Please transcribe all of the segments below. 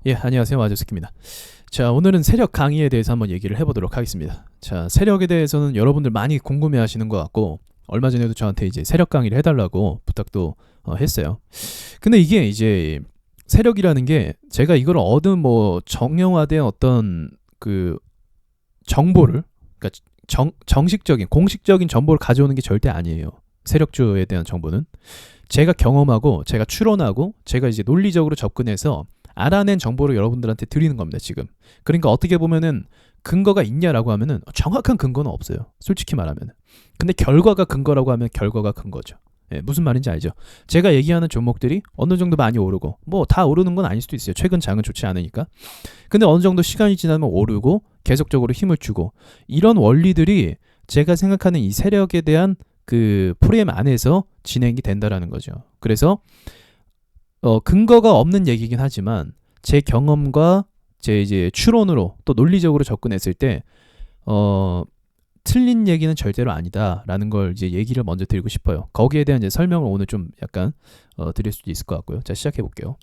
예, 안녕하세요. 마주스키입니다. 자, 오늘은 세력 강의에 대해서 한번 얘기를 해보도록 하겠습니다. 자, 세력에 대해서는 여러분들 많이 궁금해 하시는 것 같고, 얼마 전에도 저한테 이제 세력 강의를 해달라고 부탁도 했어요. 근데 이게 이제 세력이라는 게 제가 이걸 얻은 뭐 정형화된 어떤 그 정보를, 그러니까 정식적인, 공식적인 정보를 가져오는 게 절대 아니에요. 세력주에 대한 정보는. 제가 경험하고, 제가 추론하고, 제가 이제 논리적으로 접근해서 알아낸 정보를 여러분들한테 드리는 겁니다, 지금. 그러니까 어떻게 보면은 근거가 있냐라고 하면은 정확한 근거는 없어요. 솔직히 말하면. 근데 결과가 근거라고 하면 결과가 근거죠. 예, 무슨 말인지 알죠? 제가 얘기하는 종목들이 어느 정도 많이 오르고, 뭐 다 오르는 건 아닐 수도 있어요. 최근 장은 좋지 않으니까. 근데 어느 정도 시간이 지나면 오르고 계속적으로 힘을 주고, 이런 원리들이 제가 생각하는 이 세력에 대한 그 프레임 안에서 진행이 된다라는 거죠. 그래서 근거가 없는 얘기긴 하지만 제 경험과 제 이제 추론으로 또 논리적으로 접근했을 때 틀린 얘기는 절대로 아니다라는 걸 이제 얘기를 먼저 드리고 싶어요. 거기에 대한 이제 설명을 오늘 좀 약간 드릴 수도 있을 것 같고요. 자, 시작해 볼게요.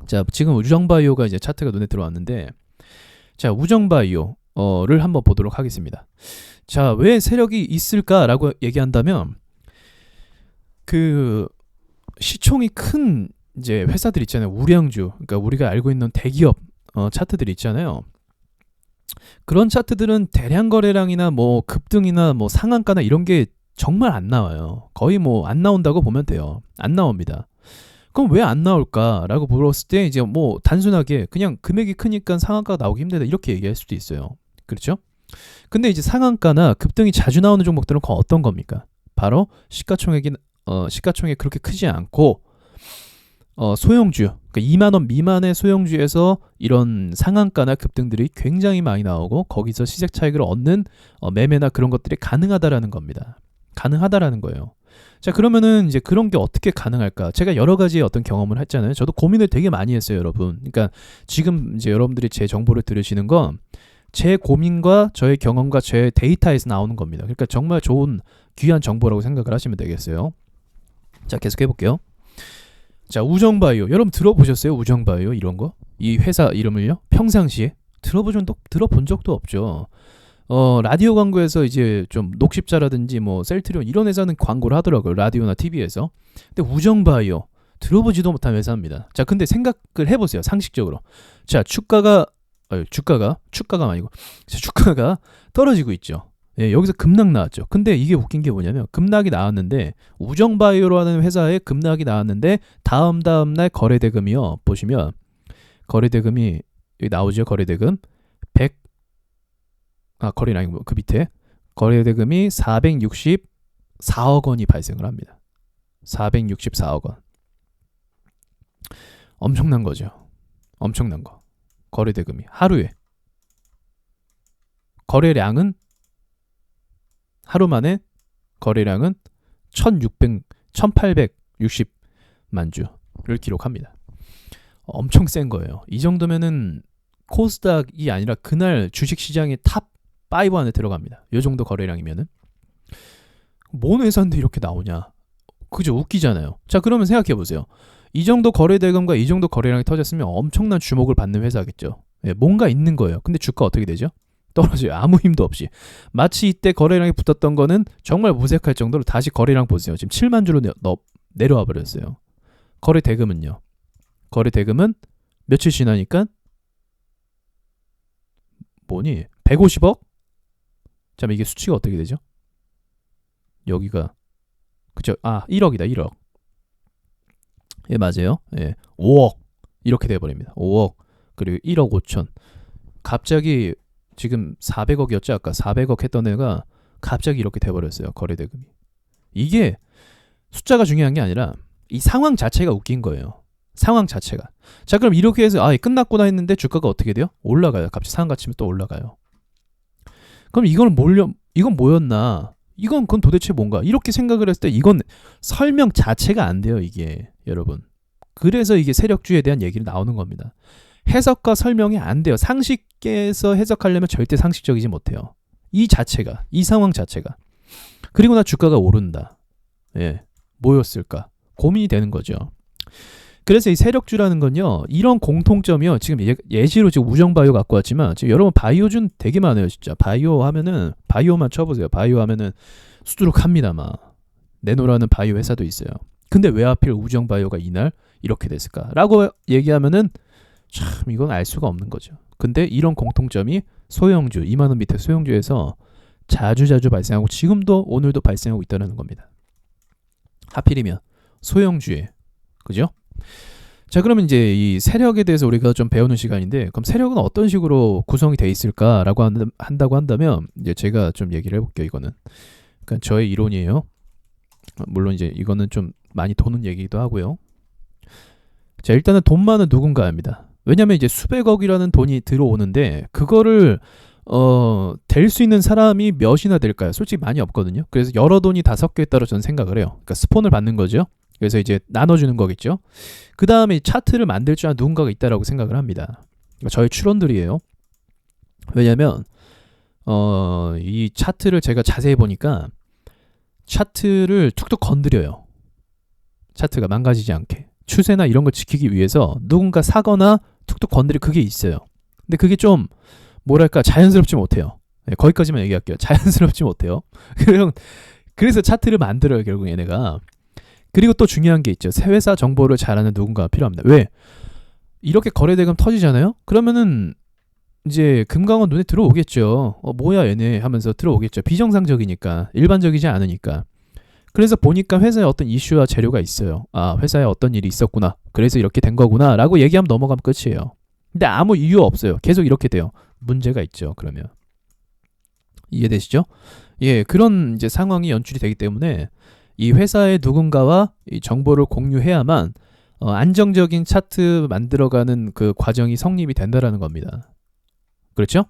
자, 지금 우정바이오가 이제 차트가 눈에 들어왔는데, 자, 우정바이오를 한번 보도록 하겠습니다. 자, 왜 세력이 있을까라고 얘기한다면, 그 시총이 큰 이제 회사들 있잖아요. 우량주, 그러니까 우리가 알고 있는 대기업 차트들이 있잖아요. 그런 차트들은 대량 거래량이나 뭐 급등이나 뭐 상한가나 이런 게 정말 안 나와요. 거의 뭐 안 나온다고 보면 돼요. 안 나옵니다. 그럼 왜 안 나올까라고 물었을 때 이제 뭐 단순하게 그냥 금액이 크니까 상한가가 나오기 힘들다 이렇게 얘기할 수도 있어요. 그렇죠? 근데 이제 상한가나 급등이 자주 나오는 종목들은 어떤 겁니까? 바로 시가총액이 그렇게 크지 않고 소형주, 그러니까 2만 원 미만의 소형주에서 이런 상한가나 급등들이 굉장히 많이 나오고 거기서 시세 차익을 얻는 매매나 그런 것들이 가능하다라는 겁니다. 가능하다라는 거예요. 자, 그러면은 이제 그런 게 어떻게 가능할까? 제가 여러 가지 어떤 경험을 했잖아요. 저도 고민을 되게 많이 했어요, 여러분. 그러니까 지금 이제 여러분들이 제 정보를 들으시는 건 제 고민과 저의 경험과 제 데이터에서 나오는 겁니다. 그러니까 정말 좋은 귀한 정보라고 생각을 하시면 되겠어요. 자, 계속 해볼게요. 자, 우정바이오. 여러분 들어보셨어요? 우정바이오 이런 거? 이 회사 이름을요? 평상시에? 들어본 적도 없죠. 라디오 광고에서 이제 좀 녹십자라든지 뭐 셀트리온 이런 회사는 광고를 하더라고요. 라디오나 TV에서. 근데 우정바이오 들어보지도 못한 회사입니다. 자, 근데 생각을 해보세요. 상식적으로. 자, 주가가 아니고 주가가 떨어지고 있죠. 예, 여기서 급락 나왔죠. 근데 이게 웃긴 게 뭐냐면 급락이 나왔는데 우정바이오라는 회사에 급락이 나왔는데 다음 날 거래대금이요. 보시면 거래대금이 여기 나오죠. 거래대금 100 거래량이 그 밑에 거래대금이 464억 원이 발생을 합니다. 464억 원. 엄청난 거죠. 엄청난 거. 거래대금이 하루에 거래량은 하루 만에 거래량은 1860만 주를 기록합니다. 엄청 센 거예요. 이 정도면은 코스닥이 아니라 그날 주식시장의 탑5 안에 들어갑니다. 이 정도 거래량이면은. 뭔 회사인데 이렇게 나오냐. 그죠? 웃기잖아요. 자, 그러면 생각해보세요. 이 정도 거래대금과 이 정도 거래량이 터졌으면 엄청난 주목을 받는 회사겠죠. 예, 뭔가 있는 거예요. 근데 주가 어떻게 되죠? 떨어져요. 아무 힘도 없이. 마치 이때 거래량이 붙었던 거는 정말 무색할 정도로 다시 거래량 보세요. 지금 7만 주로 내려와 버렸어요. 거래대금은요. 거래대금은 며칠 지나니까 뭐니? 150억? 잠깐 이게 수치가 어떻게 되죠? 여기가 그죠? 1억이다. 1억. 예, 맞아요. 예, 5억 이렇게 돼버립니다. 5억 그리고 1억 5천. 갑자기 지금 400억이었죠. 아까 400억 했던 애가 갑자기 이렇게 돼버렸어요. 거래대금이. 이게 숫자가 중요한 게 아니라 이 상황 자체가 웃긴 거예요. 상황 자체가. 자, 그럼 이렇게 해서 끝났구나 했는데 주가가 어떻게 돼요? 올라가요. 갑자기 상한가 치면 또 올라가요. 그럼 이건 뭐였나? 그건 도대체 뭔가? 이렇게 생각을 했을 때 이건 설명 자체가 안 돼요, 이게. 여러분. 그래서 이게 세력주에 대한 얘기를 나오는 겁니다. 해석과 설명이 안 돼요. 상식에서 해석하려면 절대 상식적이지 못해요. 이 상황 자체가. 그리고 나 주가가 오른다. 예, 뭐였을까? 고민이 되는 거죠. 그래서 이 세력주라는 건요, 이런 공통점이요. 지금 예시로 지금 우정바이오 갖고 왔지만 지금 여러분 바이오준 되게 많아요, 진짜. 바이오 하면은 바이오만 쳐보세요. 바이오 하면은 수두룩합니다, 막. 내노라는 바이오 회사도 있어요. 근데 왜 하필 우정바이오가 이날 이렇게 됐을까라고 얘기하면은 참 이건 알 수가 없는 거죠. 근데 이런 공통점이 소형주, 2만 원 밑에 소형주에서 자주 발생하고 지금도 오늘도 발생하고 있다는 겁니다. 하필이면 소형주에, 그죠? 자, 그러면 이제 이 세력에 대해서 우리가 좀 배우는 시간인데, 그럼 세력은 어떤 식으로 구성이 돼 있을까라고 한다고 한다면 이제 제가 좀 얘기를 해볼게요. 이거는 그러니까 저의 이론이에요. 물론 이제 이거는 좀 많이 도는 얘기기도 하고요. 자, 일단은 돈 많은 누군가입니다. 왜냐면 이제 수백억이라는 돈이 들어오는데 그거를 될 수 있는 사람이 몇이나 될까요? 솔직히 많이 없거든요. 그래서 여러 돈이 다 섞여 있다고 저는 생각을 해요. 그러니까 스폰을 받는 거죠. 그래서 이제 나눠주는 거겠죠. 그 다음에 차트를 만들 줄 아는 누군가가 있다라고 생각을 합니다. 그러니까 저의 추론들이에요. 왜냐면 이 차트를 제가 자세히 보니까 차트를 툭툭 건드려요. 차트가 망가지지 않게. 추세나 이런 걸 지키기 위해서 누군가 사거나 툭툭 건드릴 그게 있어요. 근데 그게 좀 뭐랄까 자연스럽지 못해요. 네, 거기까지만 얘기할게요. 자연스럽지 못해요. 그래서 차트를 만들어요, 결국 얘네가. 그리고 또 중요한 게 있죠. 회사 정보를 잘 아는 누군가가 필요합니다. 왜? 이렇게 거래대금 터지잖아요? 그러면은 이제 금강원 눈에 들어오겠죠. 뭐야 얘네 하면서 들어오겠죠. 비정상적이니까, 일반적이지 않으니까. 그래서 보니까 회사에 어떤 이슈와 재료가 있어요. 아, 회사에 어떤 일이 있었구나. 그래서 이렇게 된 거구나 라고 얘기하면 넘어가면 끝이에요. 근데 아무 이유 없어요. 계속 이렇게 돼요. 문제가 있죠. 그러면 이해되시죠? 예, 그런 이제 상황이 연출이 되기 때문에 이 회사의 누군가와 이 정보를 공유해야만 안정적인 차트 만들어가는 그 과정이 성립이 된다라는 겁니다. 그렇죠?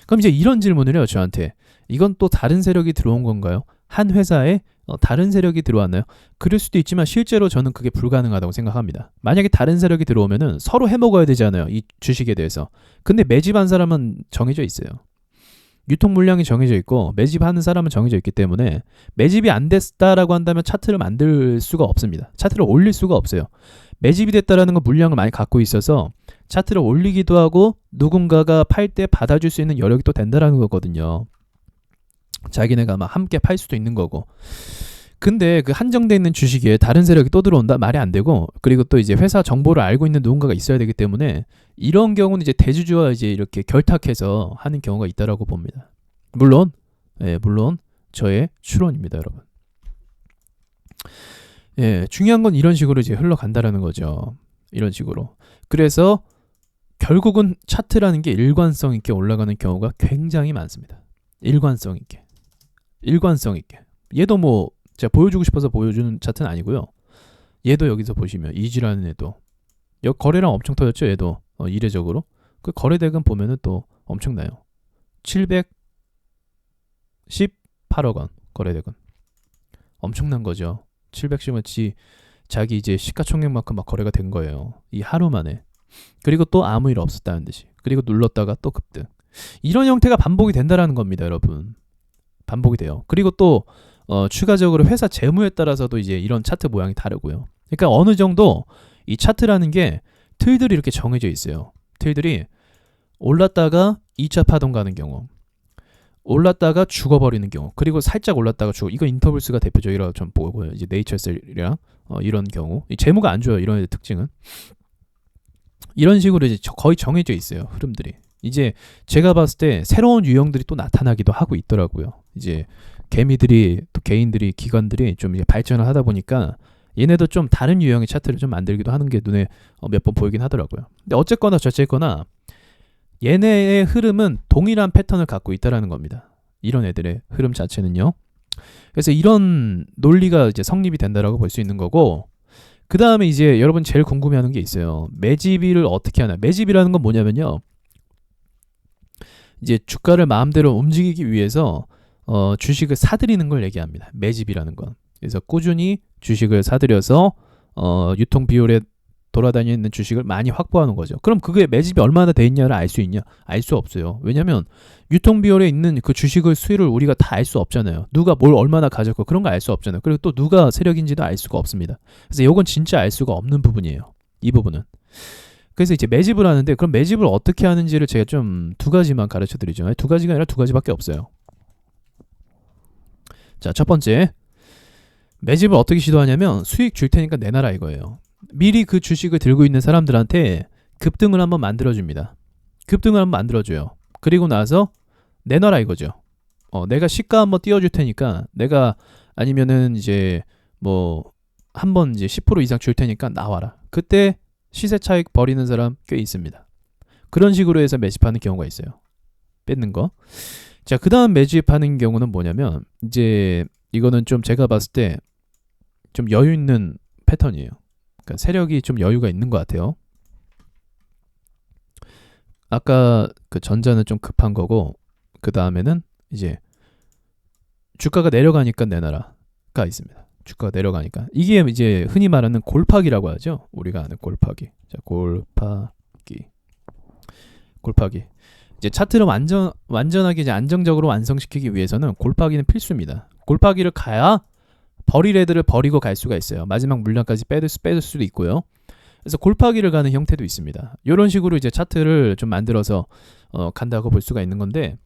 그럼 이제 이런 질문을 해요, 저한테. 이건 또 다른 세력이 들어온 건가요? 한 회사에 다른 세력이 들어왔나요? 그럴 수도 있지만 실제로 저는 그게 불가능하다고 생각합니다. 만약에 다른 세력이 들어오면은 서로 해먹어야 되잖아요, 이 주식에 대해서. 근데 매집한 사람은 정해져 있어요. 유통 물량이 정해져 있고 매집하는 사람은 정해져 있기 때문에 매집이 안 됐다라고 한다면 차트를 만들 수가 없습니다. 차트를 올릴 수가 없어요. 매집이 됐다라는 건 물량을 많이 갖고 있어서 차트를 올리기도 하고 누군가가 팔 때 받아줄 수 있는 여력이 또 된다라는 거거든요. 자기네가 막 함께 팔 수도 있는 거고. 근데 그 한정돼 있는 주식에 다른 세력이 또 들어온다? 말이 안 되고, 그리고 또 이제 회사 정보를 알고 있는 누군가가 있어야 되기 때문에 이런 경우는 이제 대주주와 이제 이렇게 결탁해서 하는 경우가 있다라고 봅니다. 물론 저의 추론입니다, 여러분. 예, 중요한 건 이런 식으로 이제 흘러간다라는 거죠. 이런 식으로. 그래서 결국은 차트라는 게 일관성 있게 올라가는 경우가 굉장히 많습니다. 일관성 있게. 얘도 뭐 제가 보여주고 싶어서 보여주는 차트는 아니고요. 얘도 여기서 보시면 이지라는 애도 거래량 엄청 터졌죠. 얘도 이례적으로 그 거래대금 보면은 또 엄청나요. 718억 원 거래대금. 엄청난 거죠. 710원 자기 이제 시가총액만큼 막 거래가 된 거예요. 이 하루 만에. 그리고 또 아무 일 없었다는 듯이. 그리고 눌렀다가 또 급등. 이런 형태가 반복이 된다라는 겁니다, 여러분. 반복이 돼요. 그리고 또 추가적으로 회사 재무에 따라서도 이제 이런 차트 모양이 다르고요. 그러니까 어느 정도 이 차트라는 게 틀들이 이렇게 정해져 있어요. 틀들이 올랐다가 2차 파동 가는 경우, 올랐다가 죽어버리는 경우, 그리고 살짝 올랐다가 죽어. 이거 인터블스가 대표적이라고 좀 보고요. 이제 네이처셀이랑 이런 경우, 이 재무가 안 좋아요. 이런 특징은 이런 식으로 이제 거의 정해져 있어요. 흐름들이. 이제 제가 봤을 때 새로운 유형들이 또 나타나기도 하고 있더라고요. 이제 개미들이 또 개인들이 기관들이 좀 이제 발전을 하다 보니까 얘네도 좀 다른 유형의 차트를 좀 만들기도 하는 게 눈에 몇 번 보이긴 하더라고요. 근데 어쨌거나 저쨌거나 얘네의 흐름은 동일한 패턴을 갖고 있다라는 겁니다. 이런 애들의 흐름 자체는요. 그래서 이런 논리가 이제 성립이 된다라고 볼 수 있는 거고, 그 다음에 이제 여러분 제일 궁금해하는 게 있어요. 매집을 어떻게 하나? 매집이라는 건 뭐냐면요. 이제 주가를 마음대로 움직이기 위해서 주식을 사들이는 걸 얘기합니다. 매집이라는 건. 그래서 꾸준히 주식을 사들여서 유통 비율에 돌아다니는 주식을 많이 확보하는 거죠. 그럼 그게 매집이 얼마나 돼 있냐를 알 수 있냐? 알 수 없어요. 왜냐하면 유통 비율에 있는 그 주식의 수율을 우리가 다 알 수 없잖아요. 누가 뭘 얼마나 가졌고 그런 거 알 수 없잖아요. 그리고 또 누가 세력인지도 알 수가 없습니다. 그래서 이건 진짜 알 수가 없는 부분이에요. 이 부분은. 그래서 이제 매집을 하는데 그럼 매집을 어떻게 하는지를 제가 좀 두 가지만 가르쳐 드리죠. 아니, 두 가지가 아니라 두 가지밖에 없어요. 자, 첫 번째. 매집을 어떻게 시도하냐면 수익 줄 테니까 내놔라 이거예요. 미리 그 주식을 들고 있는 사람들한테 급등을 한번 만들어줍니다. 급등을 한번 만들어줘요. 그리고 나서 내놔라 이거죠. 내가 시가 한번 띄워줄 테니까 내가 아니면은 이제 뭐 한번 이제 10% 이상 줄 테니까 나와라. 그때 시세 차익 버리는 사람 꽤 있습니다. 그런 식으로 해서 매집하는 경우가 있어요. 뺏는 거. 자, 그 다음 매집하는 경우는 뭐냐면 이제 이거는 좀 제가 봤을 때 좀 여유 있는 패턴이에요. 그러니까 세력이 좀 여유가 있는 것 같아요. 아까 그 전자는 좀 급한 거고 그 다음에는 이제 주가가 내려가니까 내놔라가 있습니다. 주가가 내려가니까 이게 이제 흔히 말하는 골파기라고 하죠. 우리가 아는 골파기. 자, 골파기. 이제 차트를 완전하게 이제 안정적으로 완성시키기 위해서는 골파기는 필수입니다. 골파기를 가야 버릴 애들을 버리고 갈 수가 있어요. 마지막 물량까지 빼들 수도 있고요. 그래서 골파기를 가는 형태도 있습니다. 이런 식으로 이제 차트를 좀 만들어서 간다고 볼 수가 있는 건데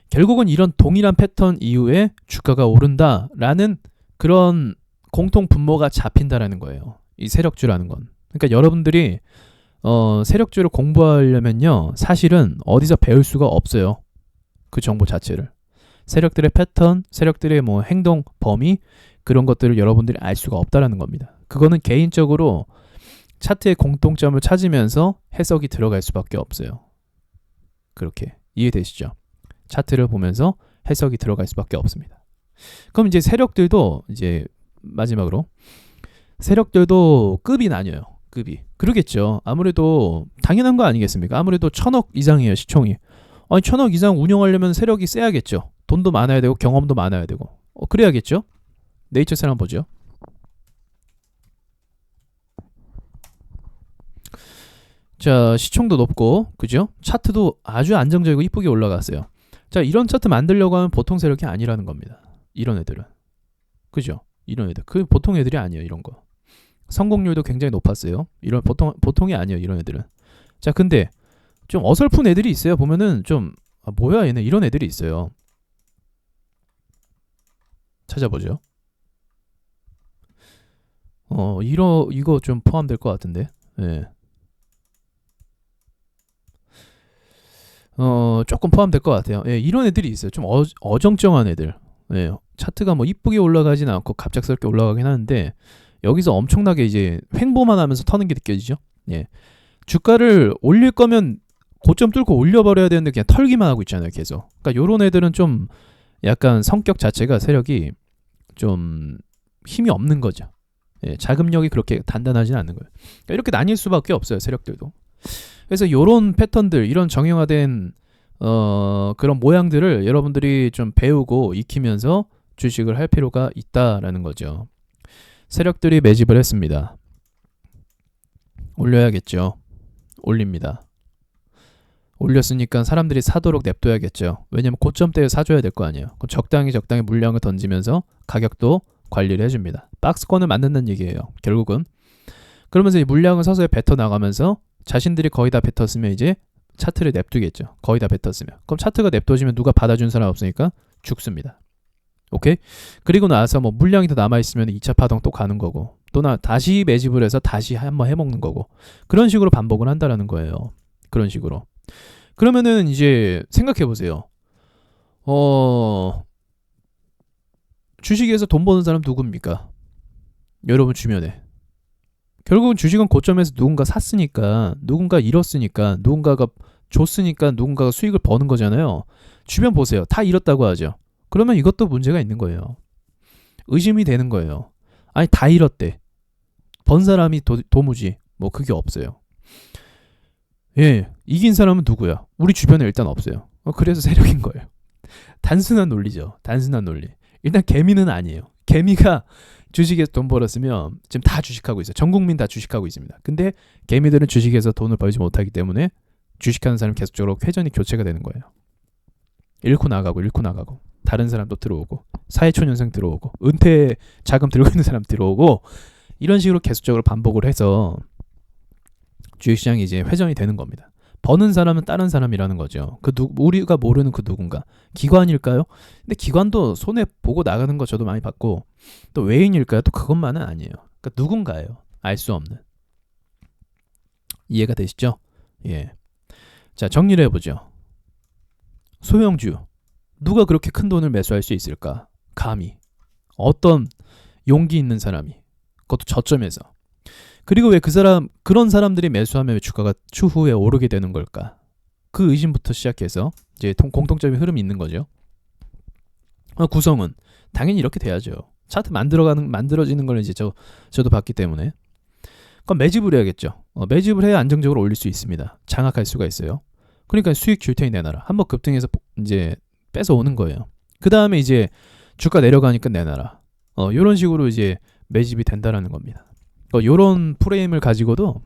결국은 이런 동일한 패턴 이후에 주가가 오른다라는 그런 공통 분모가 잡힌다라는 거예요. 이 세력주라는 건. 그러니까 여러분들이 세력주를 공부하려면요. 사실은 어디서 배울 수가 없어요. 그 정보 자체를. 세력들의 패턴, 세력들의 뭐 행동 범위 그런 것들을 여러분들이 알 수가 없다라는 겁니다. 그거는 개인적으로 차트의 공통점을 찾으면서 해석이 들어갈 수밖에 없어요. 그렇게 이해되시죠? 차트를 보면서 해석이 들어갈 수밖에 없습니다. 그럼 이제 세력들도 이제 마지막으로 세력들도 급이 나뉘어요. 급이. 그러겠죠. 아무래도 당연한 거 아니겠습니까? 아무래도 1000억 이상이에요. 시총이. 아니 1000억 이상 운영하려면 세력이 세야겠죠. 돈도 많아야 되고 경험도 많아야 되고 그래야겠죠. 네이처스 한번 보죠. 자, 시총도 높고 그죠? 차트도 아주 안정적이고 이쁘게 올라갔어요. 자, 이런 차트 만들려고 하면 보통 세력이 아니라는 겁니다. 이런 애들은. 그죠? 이런 애들. 그 보통 애들이 아니에요. 이런 거. 성공률도 굉장히 높았어요. 이런 보통이 아니에요. 이런 애들은. 자, 근데 좀 어설픈 애들이 있어요. 보면은 좀 뭐야 얘네 이런 애들이 있어요. 찾아보죠. 이거 좀 포함될 것 같은데. 예. 조금 포함될 것 같아요. 예, 이런 애들이 있어요. 좀 어정쩡한 애들. 예, 차트가 뭐 이쁘게 올라가진 않고 갑작스럽게 올라가긴 하는데 여기서 엄청나게 이제 횡보만 하면서 터는 게 느껴지죠. 예, 주가를 올릴 거면 고점 뚫고 올려버려야 되는데 그냥 털기만 하고 있잖아요. 계속. 그러니까 요런 애들은 좀 약간 성격 자체가 세력이 좀 힘이 없는 거죠. 예, 자금력이 그렇게 단단하진 않는 거예요. 그러니까 이렇게 나뉠 수밖에 없어요. 세력들도. 그래서 이런 패턴들, 이런 정형화된 그런 모양들을 여러분들이 좀 배우고 익히면서 주식을 할 필요가 있다라는 거죠. 세력들이 매집을 했습니다. 올려야겠죠. 올립니다. 올렸으니까 사람들이 사도록 냅둬야겠죠. 왜냐면 고점대에 사줘야 될 거 아니에요. 그럼 적당히 물량을 던지면서 가격도 관리를 해줍니다. 박스권을 만든다는 얘기예요. 결국은. 그러면서 이 물량을 서서히 뱉어 나가면서 자신들이 거의 다 뱉었으면 이제 차트를 냅두겠죠. 거의 다 뱉었으면. 그럼 차트가 냅둬지면 누가 받아준 사람 없으니까 죽습니다. 오케이? 그리고 나서 뭐 물량이 더 남아있으면 2차 파동 또 가는 거고 또 다시 매집을 해서 다시 한번 해먹는 거고 그런 식으로 반복을 한다라는 거예요. 그런 식으로. 그러면은 이제 생각해 보세요. 주식에서 돈 버는 사람 누굽니까? 여러분 주변에. 결국은 주식은 고점에서 누군가 샀으니까 누군가 잃었으니까 누군가가 줬으니까 누군가가 수익을 버는 거잖아요. 주변 보세요. 다 잃었다고 하죠. 그러면 이것도 문제가 있는 거예요. 의심이 되는 거예요. 아니 다 잃었대. 번 사람이 도무지 뭐 그게 없어요. 예, 이긴 사람은 누구야? 우리 주변에 일단 없어요. 그래서 세력인 거예요. 단순한 논리죠. 단순한 논리. 일단 개미는 아니에요. 개미가 주식에서 돈 벌었으면 지금 다 주식하고 있어요. 전 국민 다 주식하고 있습니다. 근데 개미들은 주식에서 돈을 벌지 못하기 때문에 주식하는 사람 계속적으로 회전이 교체가 되는 거예요. 잃고 나가고 다른 사람도 들어오고 사회초년생 들어오고 은퇴 자금 들고 있는 사람 들어오고 이런 식으로 계속적으로 반복을 해서 주식시장이 이제 회전이 되는 겁니다. 버는 사람은 다른 사람이라는 거죠. 우리가 모르는 그 누군가. 기관일까요? 근데 기관도 손해 보고 나가는 거 저도 많이 봤고, 또 외인일까요? 또 그것만은 아니에요. 그러니까 누군가예요. 알 수 없는. 이해가 되시죠? 예. 자, 정리를 해보죠. 소형주. 누가 그렇게 큰 돈을 매수할 수 있을까? 감히. 어떤 용기 있는 사람이. 그것도 저점에서. 그리고 왜 그런 사람들이 매수하면 왜 주가가 추후에 오르게 되는 걸까? 그 의심부터 시작해서 이제 공통적인 흐름이 있는 거죠. 구성은 당연히 이렇게 돼야죠. 차트 만들어지는 걸 이제 저도 봤기 때문에. 그럼 매집을 해야겠죠. 매집을 해야 안정적으로 올릴 수 있습니다. 장악할 수가 있어요. 그러니까 수익 줄 테니 내놔라. 한번 급등해서 이제 뺏어 오는 거예요. 그 다음에 이제 주가 내려가니까 내놔라. 이런 식으로 이제 매집이 된다라는 겁니다. 이런 프레임을 가지고도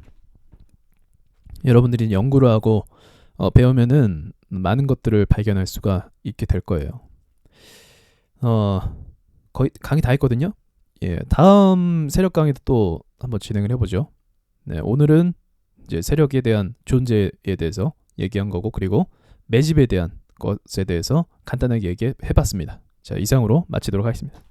여러분들이 연구를 하고 배우면은 많은 것들을 발견할 수가 있게 될 거예요. 거의 강의 다 했거든요. 예, 다음 세력 강의도 또 한번 진행을 해보죠. 네, 오늘은 이제 세력에 대한 존재에 대해서 얘기한 거고, 그리고 매집에 대한 것에 대해서 간단하게 얘기해봤습니다. 자, 이상으로 마치도록 하겠습니다.